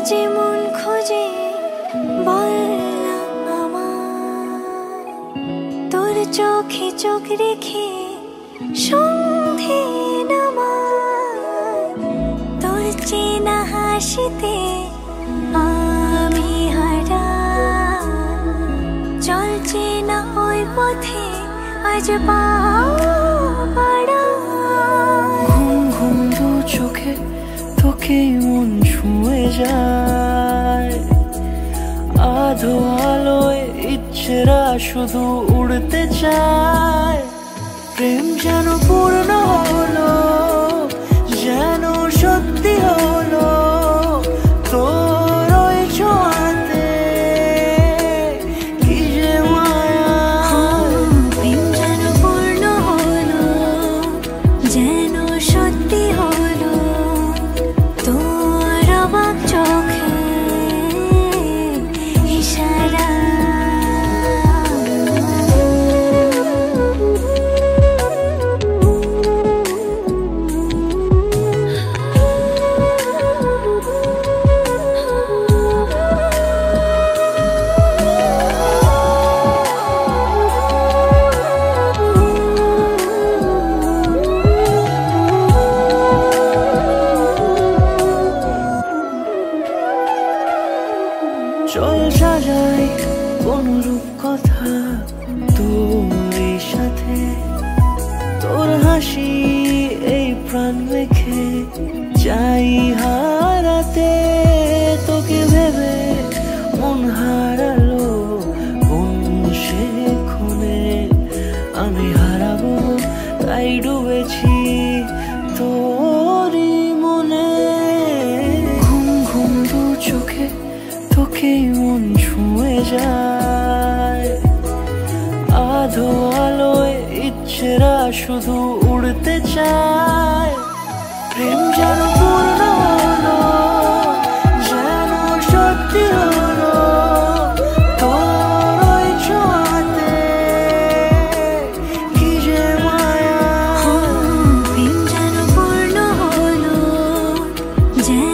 যে মন খোঁজে বল না আমায়, তোর চোখে চোখ রেখে সন্ধে নামায়, তোর চেনা হাসিতে আমি হারাই, চল চেনা ওই পথে আজ পা বাড়াই। ঘুম ঘুম দু চোখে তোকেই মন ছুঁয়ে যায়, আধো আলোয় ইচ্ছেরা শুধু উড়তে চায়। প্রেম যেন পূর্ণ হলো, যেন সত্যি হলো, তোর ওই ছোঁয়াতে কি যে মায়া। প্রেম যেন পূর্ণ হলো, যেন সত্যি হলো, তোর অবাক চোখে ইশারা। চল সাজাই অনুরূপ কথা তোর সাথে, তোর হাসি এই প্রাণ রেখে চাই হারাতে। তোকে ভেবে মন হারালো কোন সে ক্ষণে, আমি হারাবো তাই ডুবেছি তোরই মনে। ঘুম ঘুম দু চোখে তোকেই মন ছুঁয়ে যায়, আধো আলোয় ইচ্ছেরা শুধু উড়তে চায়। প্রেম যেন পূর্ণ হলো, যেন সত্যি হলো, তোর ওই ছোঁয়াতে কি যে মায়া। প্রেম যেন পূর্ণ হলো, যেন